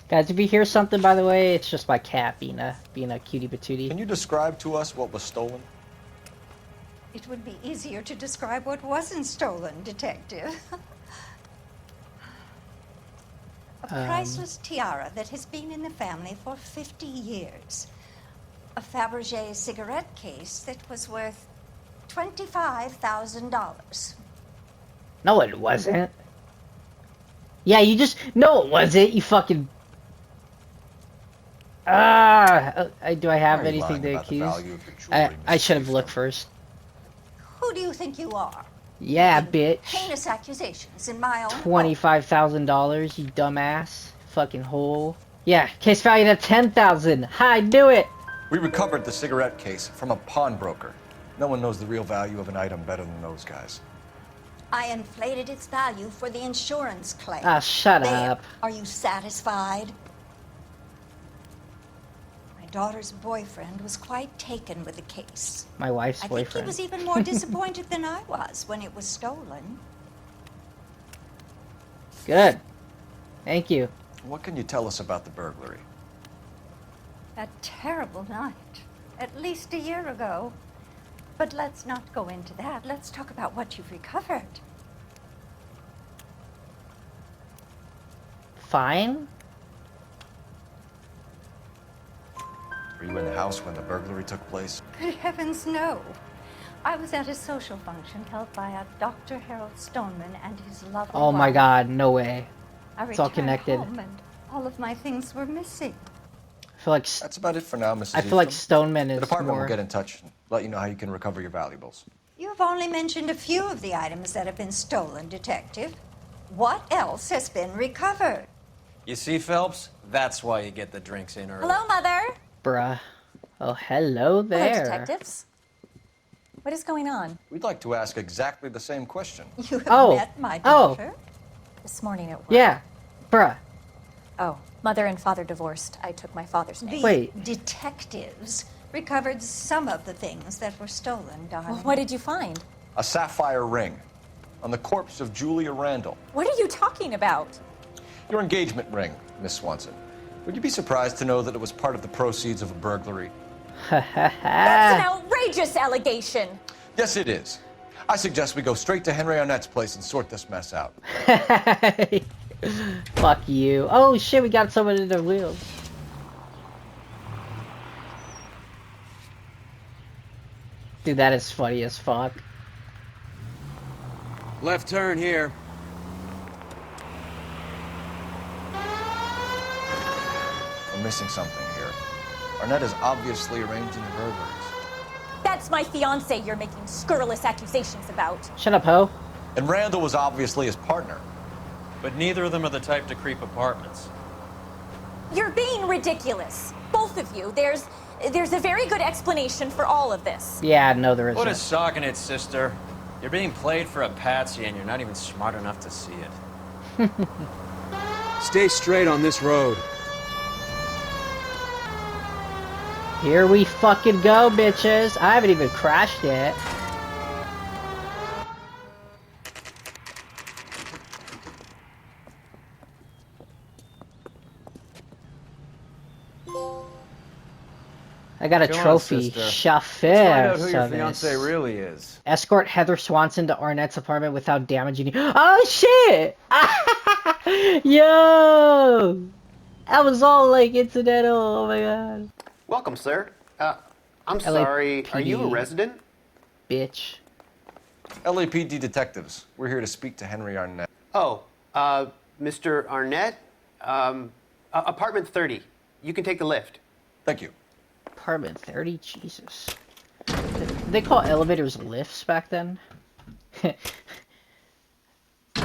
Guys, if you hear something, by the way, it's just my cat being a cutie patootie. Can you describe to us what was stolen? It would be easier to describe what wasn't stolen, detective. A priceless tiara that has been in the family for 50 years. A Fabergé cigarette case that was worth $25,000. No, it wasn't. Yeah, you just... No, it wasn't. You fucking... do I have anything to accuse? I should have looked first. Who do you think you are? Yeah, bitch. Heinous accusations in my own home. $25,000, you dumbass. Fucking hole. Yeah, case valued at $10,000. Hi, do it! We recovered the cigarette case from a pawnbroker. No one knows the real value of an item better than those guys. I inflated its value for the insurance claim. Ah, shut There. up. Are you satisfied? My daughter's boyfriend was quite taken with the case. My wife's I think he boyfriend. was even more disappointed than I was when it was stolen. Good. Thank you. What can you tell us about the burglary? That terrible night, at least a year ago. But let's not go into that. Let's talk about what you've recovered. Fine. Were you in the house when the burglary took place? Good heavens, no. I was at a social function held by a Dr. Harold Stoneman and his lovely Oh my wife. god, no way. I It's all returned connected. home and all of my things were missing. I feel like That's about it for now, Mrs. I feel like Eastrom. Stoneman is The department more... will get in touch and let you know how you can recover your valuables. You've only mentioned a few of the items that have been stolen, Detective. What else has been recovered? You see, Phelps? That's why you get the drinks in early. Hello, Mother. Bruh. Oh, hello there. Hello, detectives. What is going on? We'd like to ask exactly the same question. You have Oh. met my Oh. daughter? This morning at work. Yeah. Bruh. Oh, mother and father divorced. I took my father's name. The detectives recovered some of the things that were stolen, darling. Well, what did you find? A sapphire ring on the corpse of Julia Randall. What are you talking about? Your engagement ring, Miss Swanson. Would you be surprised to know that it was part of the proceeds of a burglary? That's an outrageous allegation. Yes, it is. I suggest we go straight to Henry Arnett's place and sort this mess out. Fuck you. Oh shit, we got someone in their wheels. Dude, that is funny as fuck. Left turn here. We're missing something here. Arnett is obviously arranging the burglaries. That's my fiance you're making scurrilous accusations about. Shut up, ho. And Randall was obviously his partner. But neither of them are the type to creep apartments. You're being ridiculous. Both of you. There's a very good explanation for all of this. Yeah, no, there isn't. What is socking it, sister? You're being played for a patsy and you're not even smart enough to see it. Stay straight on this road. Here we fucking go, bitches. I haven't even crashed yet. I got a Come on, trophy. sister. Chauffeur. Let's find out who your service. fiance really is. Escort Heather Swanson to Arnett's apartment without damaging. Oh shit! Yo, that was all like incidental. Oh my god. Welcome, sir. I'm LAPD. sorry, are you a resident? Bitch. LAPD detectives. We're here to speak to Henry Arnett. Oh, Mr. Arnett? Apartment 30. You can take the lift. Thank you. Apartment 30? Jesus. Did they call elevators lifts back then?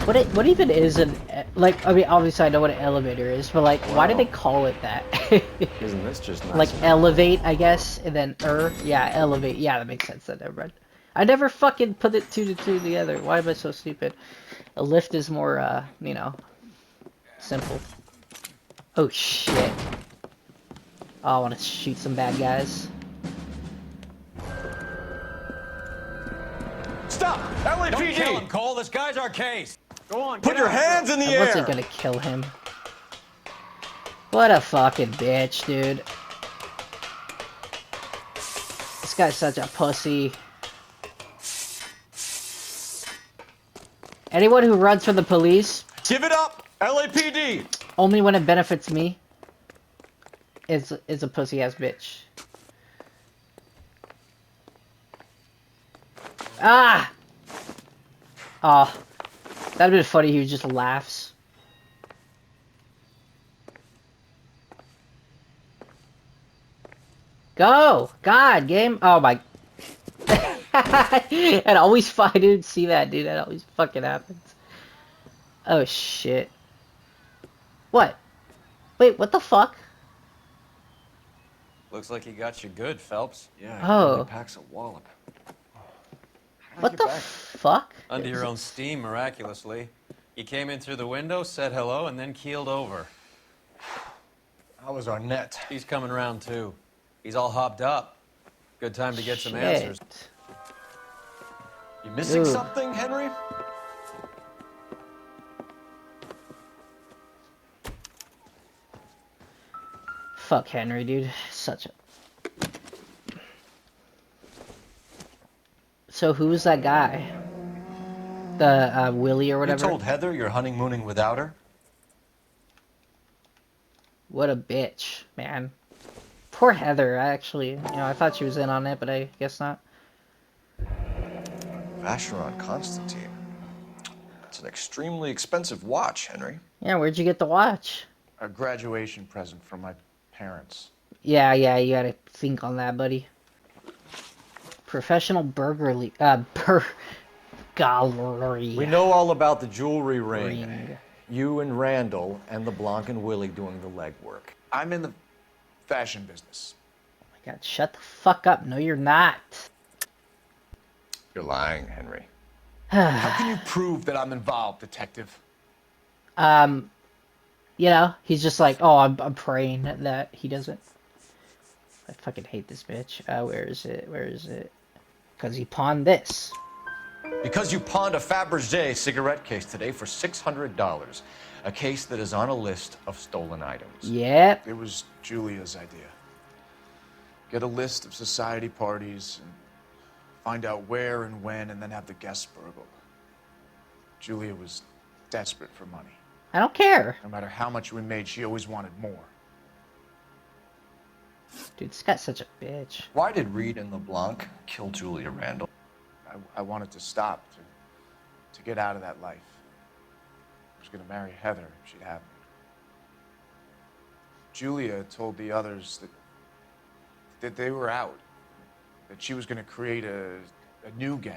What even is an... Like, I mean, obviously I know what an elevator is, but like, why did they call it that? Isn't this just nice? Like, elevate, I guess, and then yeah, elevate. Yeah, that makes sense then, never mind. I never fucking put it two together. Why am I so stupid? A lift is more, you know, simple. Oh, shit. Oh, I want to shoot some bad guys. Stop! LAPD! Don't kill him, Cole. This guy's our case. Go on, Put your hands in the I air! wasn't gonna kill him. What a fucking bitch, dude. This guy's such a pussy. Anyone who runs from the police... Give it up! LAPD! Only when it benefits me is a pussy-ass bitch. Ah! Oh. That'd been funny, he just laughs. Go! God, game! Oh my... And always I didn't see that, dude. That always fucking happens. Oh, shit. What? Wait, what the fuck? Looks like he got you good, Phelps. Yeah, Oh. he packs a wallop. What the fuck? Under your own steam, miraculously. He came in through the window, said hello, and then keeled over. How was Arnett? He's coming around, too. He's all hopped up. Good time to get some Shit. answers. You missing Ooh. something, Henry? Fuck Henry, dude. Such a... So who's that guy? The, Willie or You whatever? told Heather you're honeymooning without her? What a bitch, man. Poor Heather, actually. You know, I thought she was in on it, but I guess not. Vacheron Constantine. It's an extremely expensive watch, Henry. Yeah, where'd you get the watch? A graduation present from my parents. Yeah, you gotta think on that, buddy. Professional burglary. Gallery. We know all about the jewelry ring. You and Randall and LeBlanc and Willie doing the legwork. I'm in the fashion business. Oh my god, shut the fuck up. No, you're not. You're lying, Henry. How can you prove that I'm involved, detective? You know, he's just like, oh, I'm praying that he doesn't. I fucking hate this bitch. Where is it? Where is it? Because he pawned this. Because you pawned a Fabergé cigarette case today for $600. A case that is on a list of stolen items. Yep. It was Julia's idea. Get a list of society parties and find out where and when and then have the guests burgled. Julia was desperate for money. I don't care. No matter how much we made, she always wanted more. Dude, this guy's such a bitch. Why did Reed and LeBlanc kill Julia Randall? I wanted to stop, to get out of that life. I was going to marry Heather if she'd have me. Julia told the others that they were out, that she was going to create a new gang.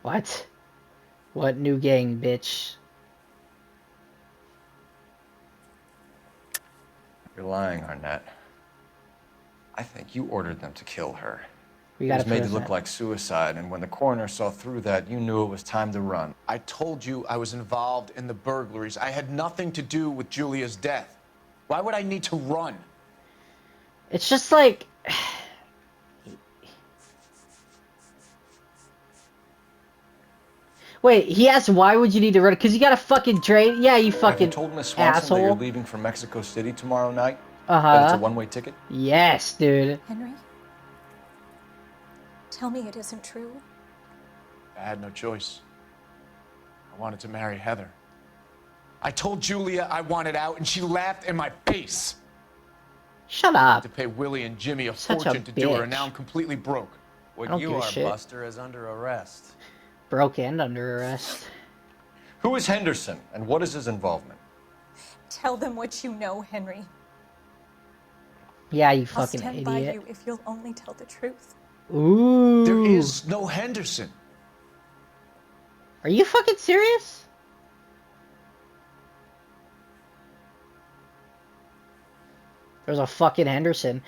What? What new gang, bitch? You're lying, Arnett. I think you ordered them to kill her. We It gotta was made to prove look that. like suicide, and when the coroner saw through that, you knew it was time to run. I told you I was involved in the burglaries. I had nothing to do with Julia's death. Why would I need to run? It's just like... Wait, he asked why would you need to run? Because you got a fucking trade? Yeah, you Have fucking you told Miss Swanson that asshole. you're leaving for Mexico City tomorrow night? That it's a Uh-huh. one-way ticket? Yes, dude. Henry? Tell me it isn't true. I had no choice. I wanted to marry Heather. I told Julia I wanted out, and she laughed in my face. Shut I had up. to pay Willie and Jimmy a Such a fortune to do it, and bitch. now I'm completely broke. I don't give a shit. Buster, is under arrest. Broke and under arrest. Who is Henderson, and what is his involvement? Tell them what you know, Henry. Yeah, you I'll fucking stand by idiot. you if you'll only tell the truth. Ooh. There is no Henderson. Are you fucking serious? There's a fucking Henderson.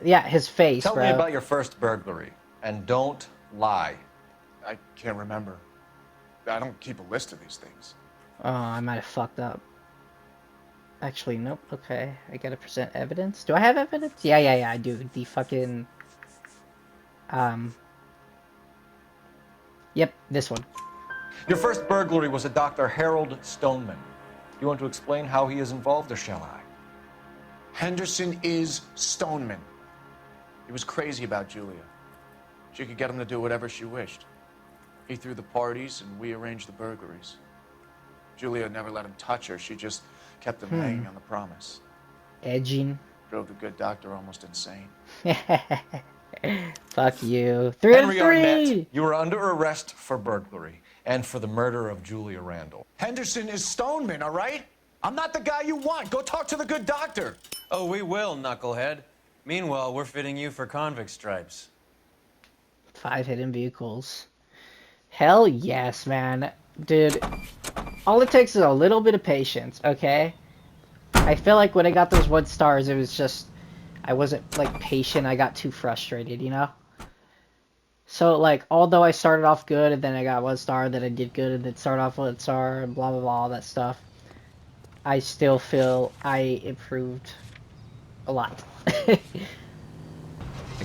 Yeah, his face, Tell bro. me about your first burglary, and don't lie. I can't remember. I don't keep a list of these things. Oh, I might have fucked up. Actually, nope. Okay, I gotta present evidence. Do I have evidence? Yeah, I do. The fucking... Yep, this one. Your first burglary was a Dr. Harold Stoneman. You want to explain how he is involved, or shall I? Henderson is Stoneman. He was crazy about Julia. She could get him to do whatever she wished. He threw the parties, and we arranged the burglaries. Julia never let him touch her. She just kept him hanging on the promise. Edging. Drove the good doctor almost insane. Fuck you. 3 out of Henry 3! Arnett, you are under arrest for burglary and for the murder of Julia Randall. Henderson is Stoneman, all right? I'm not the guy you want. Go talk to the good doctor. Oh, we will, knucklehead. Meanwhile, we're fitting you for convict stripes. 5 hidden vehicles. Hell yes, man. Dude, all it takes is a little bit of patience, okay? I feel like when I got those 1 stars, it was just... I wasn't, like, patient. I got too frustrated, you know? So, like, although I started off good, and then I got 1 star, then I did good, and then started off 1 star, and blah, blah, blah, all that stuff. I still feel I improved a lot. I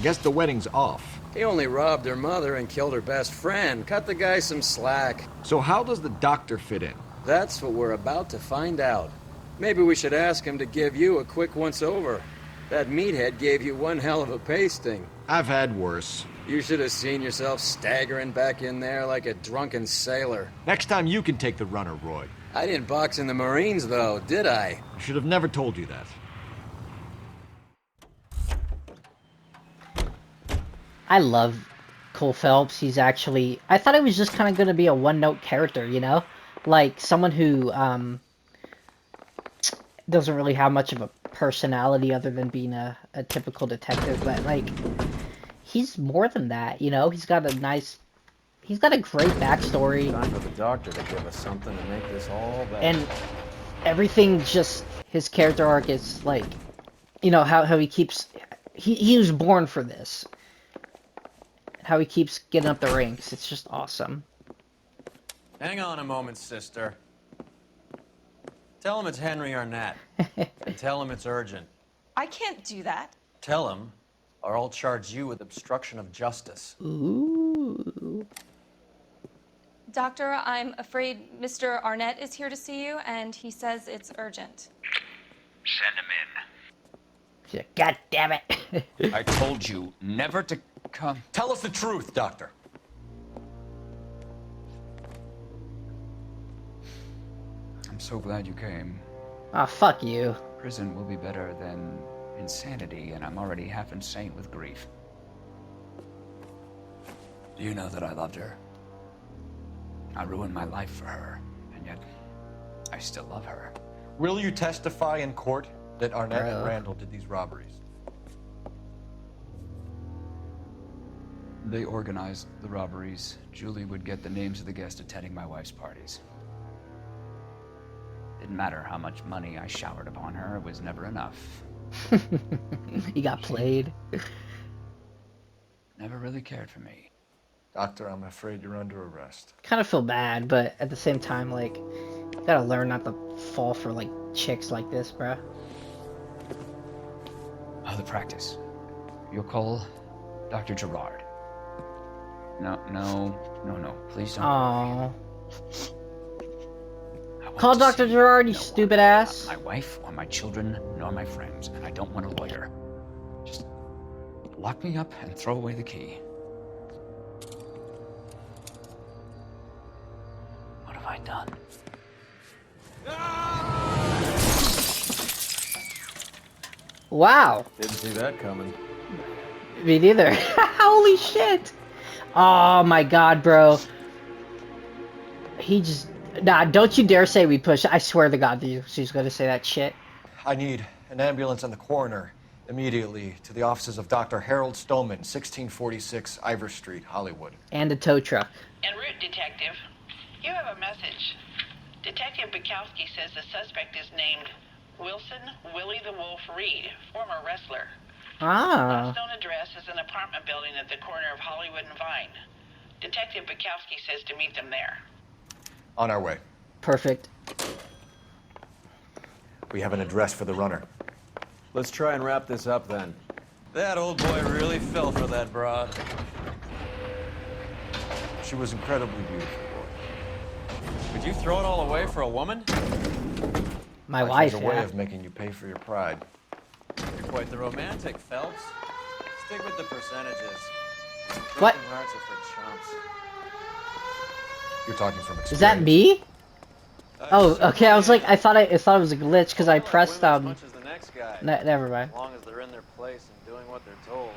guess the wedding's off. He only robbed her mother and killed her best friend. Cut the guy some slack. So how does the doctor fit in? That's what we're about to find out. Maybe we should ask him to give you a quick once-over. That meathead gave you one hell of a pasting. I've had worse. You should have seen yourself staggering back in there like a drunken sailor. Next time you can take the runner, Roy. I didn't box in the Marines, though, did I? I should have never told you that. I love Cole Phelps. He's actually... I thought he was just kind of going to be a one-note character, you know? Like, someone who, doesn't really have much of a personality other than being a typical detective, but, like, he's more than that, you know? He's got a nice... He's got a great backstory. Time for the doctor to give us something to make this all better. And everything just... His character arc is, like... You know, how he keeps... He was born for this. How he keeps getting up the ranks. It's just awesome. Hang on a moment, sister. Tell him it's Henry Arnett. And tell him it's urgent. I can't do that. Tell him, or I'll charge you with obstruction of justice. Ooh. Doctor, I'm afraid Mr. Arnett is here to see you, and he says it's urgent. Send him in. God damn it. I told you never to come. Tell us the truth, Doctor. I'm so glad you came. Ah, fuck you. Prison will be better than insanity, and I'm already half insane with grief. Do you know that I loved her? I ruined my life for her, and yet I still love her. Will you testify in court that Arnett and Randall did these robberies? They organized the robberies. Julie would get the names of the guests attending my wife's parties. Didn't matter how much money I showered upon her, it was never enough. You got played. Never really cared for me. Doctor, I'm afraid you're under arrest. Kind of feel bad, but at the same time, like, you gotta learn not to fall for, like, chicks like this, bruh. Oh, the practice. You'll call Dr. Gerard. No, please don't. Aww. I Call Dr. Gerard, you stupid ass. My wife or my children nor my friends, and I don't want a lawyer. Just lock me up and throw away the key. What have I done? Wow. Didn't see that coming. Me neither. Holy shit. Oh my god, bro. He just... Nah, don't you dare say we push. I swear to god she's gonna say that shit. I need an ambulance and the coroner immediately to the offices of Dr. Harold Stoneman, 1646 Ivor Street, Hollywood. And a tow truck. En route, Detective. You have a message. Detective Bukowski says the suspect is named Wilson Willie the Wolf Reed, former wrestler. Ah. Last known address is an apartment building at the corner of Hollywood and Vine. Detective Bukowski says to meet them there. On our way. Perfect. We have an address for the runner. Let's try and wrap this up then. That old boy really fell for that broad. She was incredibly beautiful. Would you throw it all away for a woman? My Life wife, has a way yeah. of making you pay for your pride. You're quite the romantic, Phelps. Stick with the percentages. What? Broken hearts are for chumps. You're talking from experience. Is that me? Oh, okay. I was like, I thought it was a glitch because I pressed As much as the next guy. never mind. As long as they're in their place and doing what they're told.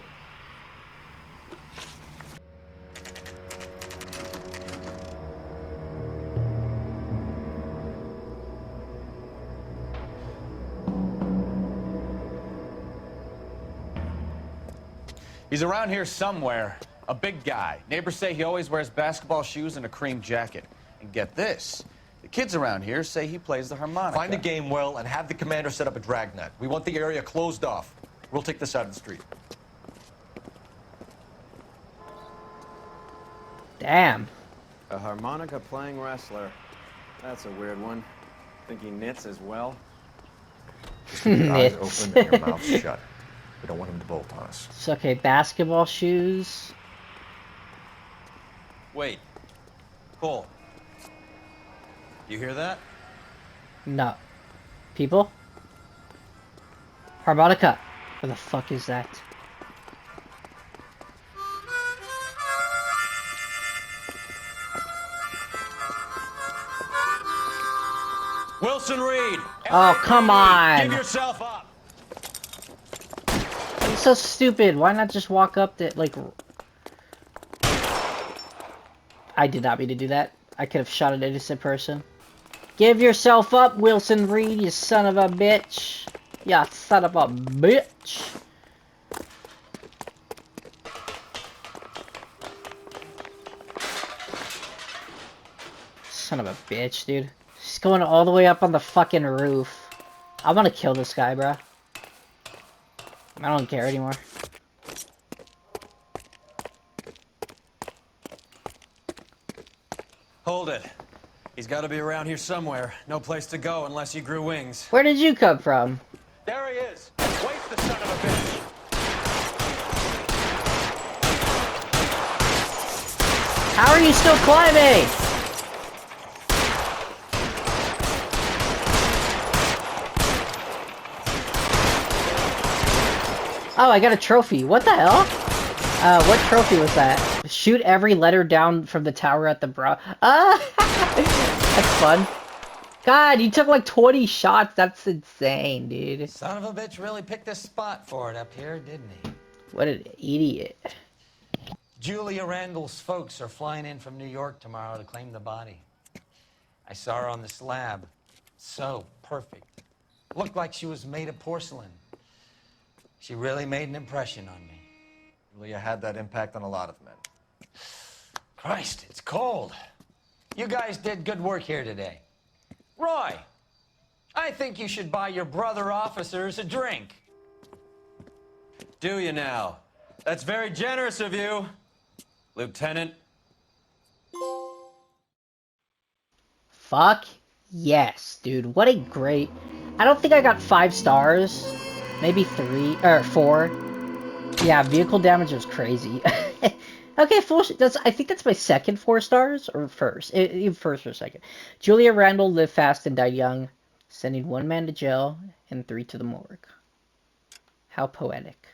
He's around here somewhere. A big guy. Neighbors say he always wears basketball shoes and a cream jacket. And get this. The kids around here say he plays the harmonica. Find a game well and have the commander set up a dragnet. We want the area closed off. We'll take this side of the street. Damn. A harmonica playing wrestler. That's a weird one. Think he knits as well? Just keep your eyes open and your mouth shut. We don't want him to bolt on us. It's okay. Basketball shoes. Wait. Cole. You hear that? No. People? Harmonica. Where the fuck is that? Wilson Reed! Oh, come on. Give yourself up! It's so stupid. Why not just walk up to, like... I did not mean to do that. I could have shot an innocent person. Give yourself up, Wilson Reed, you son of a bitch. Ya son of a bitch. Son of a bitch, dude. He's going all the way up on the fucking roof. I want to kill this guy, bro. I don't care anymore. Hold it. He's got to be around here somewhere. No place to go unless he grew wings. Where did you come from? There he is. Waste the son of a bitch. How are you still climbing? Oh, I got a trophy. What the hell? What trophy was that? Shoot every letter down from the tower at the brow. That's fun. God, you took like 20 shots. That's insane, dude. Son of a bitch really picked a spot for it up here, didn't he? What an idiot. Julia Randall's folks are flying in from New York tomorrow to claim the body. I saw her on the slab. So perfect. Looked like she was made of porcelain. She really made an impression on me. Julia had that impact on a lot of men. Christ, it's cold. You guys did good work here today. Roy, I think you should buy your brother officers a drink. Do you now? That's very generous of you, Lieutenant. Fuck yes, dude. What a great... I don't think I got 5 stars. Maybe 3 or 4. Yeah, vehicle damage was crazy. Okay, I think that's my second 4 stars, or first. Either first or second. Julia Randall lived fast and died young, sending 1 man to jail and 3 to the morgue. How poetic.